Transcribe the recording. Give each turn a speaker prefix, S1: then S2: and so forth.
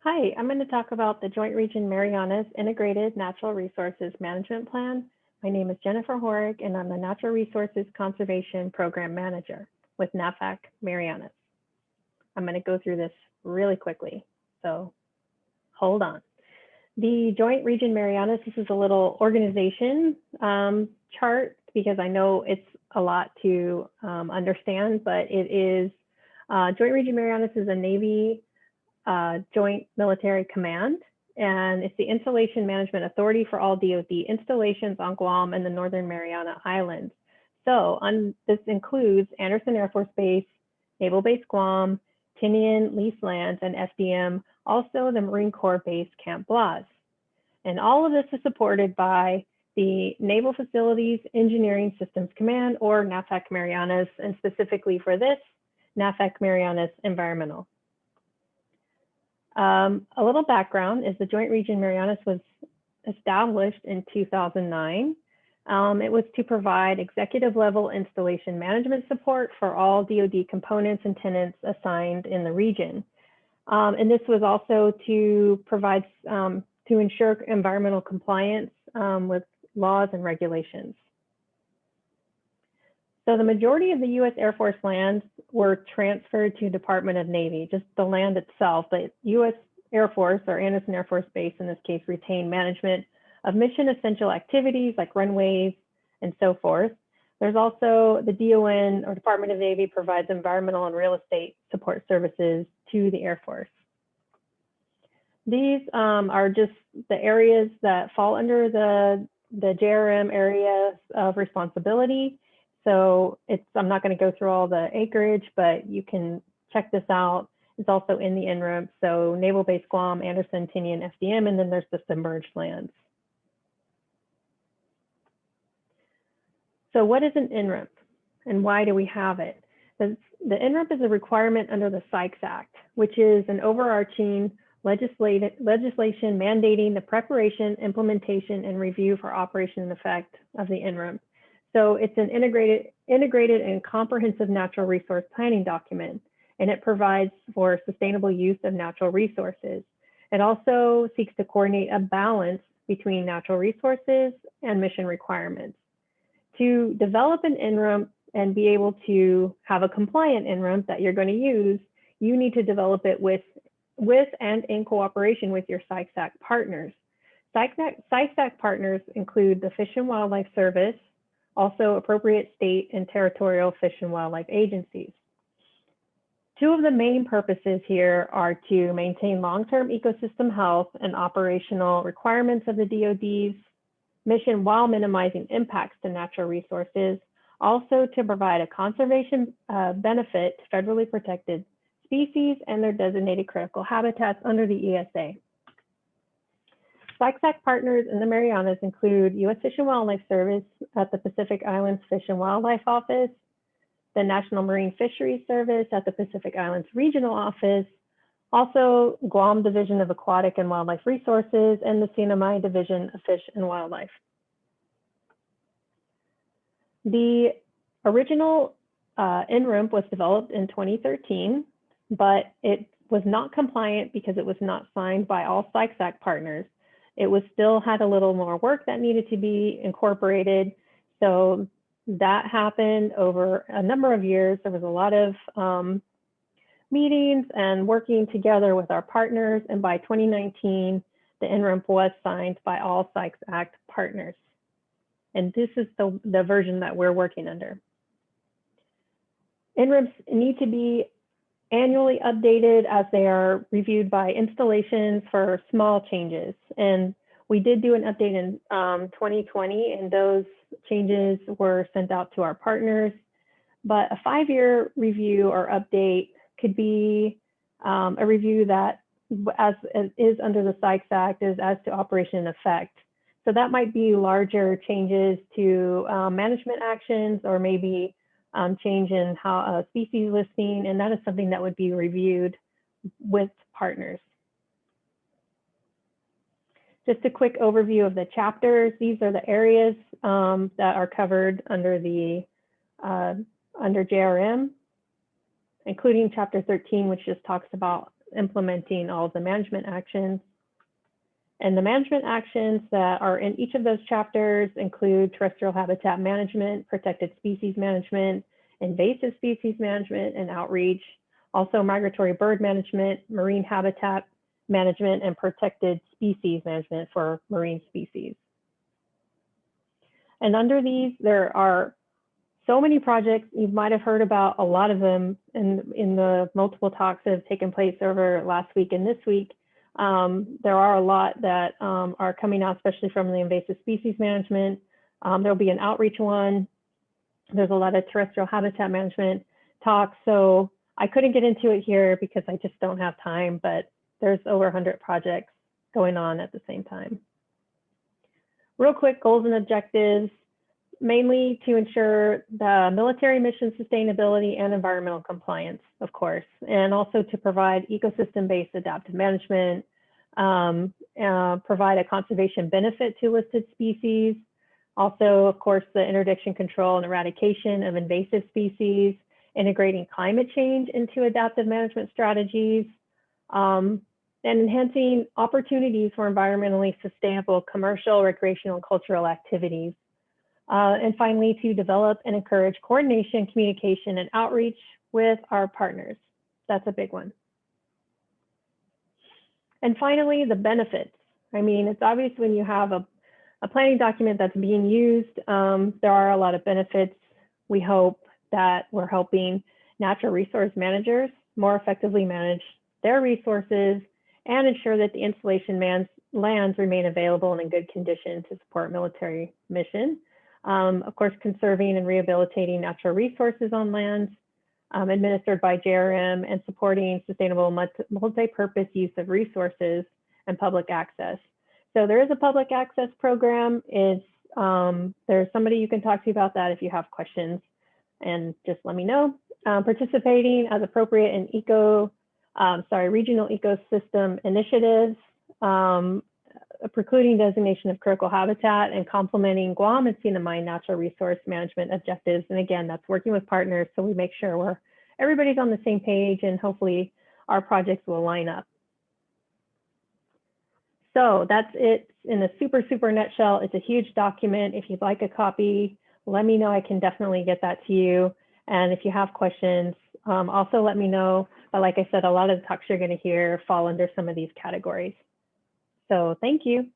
S1: Hi, I'm going to talk about the Joint Region Marianas Integrated Natural Resources Management Plan. My name is Jennifer Horeg, and I'm the Natural Resources Conservation Program Manager with NAFAC Marianas. I'm going to go through this really quickly, so hold on. The Joint Region Marianas, this is a little organization chart because I know it's a lot to understand, but it is, Joint Region Marianas is a Navy Joint Military Command, and it's the Installation Management Authority for all DoD installations on Guam and the Northern Mariana Islands. So this includes Andersen Air Force Base, Naval Base Guam, Tinian Lease Lands, and FDM, also the Marine Corps Base Camp Blas. And all of this is supported by the Naval Facilities Engineering Systems Command, or NAFAC Marianas, and specifically for this, NAFAC Marianas Environmental. A little background is the Joint Region Marianas was established in 2009. It was to provide executive level installation management support for all DoD components and tenants assigned in the region. And this was also to provide, to ensure environmental compliance with laws and regulations. So the majority of the U.S. Air Force lands were transferred to Department of Navy, just the land itself, but U.S. Air Force, or Andersen Air Force Base in this case, retained management of mission essential activities like runways and so forth. There's also the DON, or Department of Navy, provides environmental and real estate support services to the Air Force. These are just the areas that fall under the JRM areas of responsibility. So I'm not going to go through all the acreage, but you can check this out. It's also in the INRMP. So Naval Base Guam, Andersen, Tinian, FDM, and then there's the submerged lands. So what is an INRMP and why do we have it? The INRMP is a requirement under the Sykes Act, which is an overarching legislation mandating the preparation, implementation, and review for operation and effect of the INRMP. So it's an integrated and comprehensive natural resource planning document, and it provides for sustainable use of natural resources. It also seeks to coordinate a balance between natural resources and mission requirements. To develop an INRMP and be able to have a compliant INRMP that you're going to use, you need to develop it with and in cooperation with your Sykes Act partners. Sykes Act partners include the Fish and Wildlife Service, also appropriate state and territorial fish and wildlife agencies. Two of the main purposes here are to maintain long-term ecosystem health and operational requirements of the DoD's mission while minimizing impacts to natural resources, also to provide a conservation benefit to federally protected species and their designated critical habitats under the ESA. Sykes Act partners in the Marianas include U.S. Fish and Wildlife Service at the Pacific Islands Fish and Wildlife Office, the National Marine Fisheries Service at the Pacific Islands Regional Office, also Guam Division of Aquatic and Wildlife Resources, and the CNMI Division of Fish and Wildlife. The original INRMP was developed in 2013, but it was not compliant because it was not signed by all Sykes Act partners. It was still had a little more work that needed to be incorporated. So that happened over a number of years. There was a lot of meetings and working together with our partners. And by 2019, the INRMP was signed by all Sykes Act partners. And this is the version that we're working under. INRMPs need to be annually updated as they are reviewed by installations for small changes. And we did do an update in 2020, and those changes were sent out to our partners. But a 5-year review or update could be a review that, as is under the Sykes Act, is as to operation and effect. So that might be larger changes to management actions, or maybe change in how species listing, and that is something that would be reviewed with partners. Just a quick overview of the chapters. These are the areas that are covered under the under JRM, including Chapter 13, which just talks about implementing all of the management actions. And the management actions that are in each of those chapters include terrestrial habitat management, protected species management, invasive species management and outreach, also migratory bird management, marine habitat management, and protected species management for marine species. And under these, there are so many projects. You might have heard about a lot of them in the multiple talks that have taken place over last week and this week. There are a lot that are coming out, especially from the invasive species management. There'll be an outreach one. There's a lot of terrestrial habitat management talks. So I couldn't get into it here because I just don't have time, but there's over 100 projects going on at the same time. Real quick, goals and objectives, mainly to ensure the military mission sustainability and environmental compliance, of course, and also to provide ecosystem-based adaptive management, provide a conservation benefit to listed species, also, of course, the interdiction control and eradication of invasive species, integrating climate change into adaptive management strategies, and enhancing opportunities for environmentally sustainable commercial, recreational, and cultural activities. And finally, to develop and encourage coordination, communication, and outreach with our partners. That's a big one. And finally, the benefits. I mean, it's obvious when you have a planning document that's being used, there are a lot of benefits. We hope that we're helping natural resource managers more effectively manage their resources and ensure that the installation lands remain available and in good condition to support military mission. Of course, conserving and rehabilitating natural resources on lands administered by JRM and supporting sustainable multi-purpose use of resources and public access. So there is a public access program. There's somebody you can talk to about that if you have questions, and just let me know. Participating as appropriate in regional ecosystem initiatives, precluding designation of critical habitat, and complementing Guam and Sinamai natural resource management objectives. And again, that's working with partners, so we make sure everybody's on the same page, and hopefully our projects will line up. So that's it in a super nutshell. It's a huge document. If you'd like a copy, let me know. I can definitely get that to you. And if you have questions, also let me know. But like I said, a lot of the talks you're going to hear fall under some of these categories. So thank you.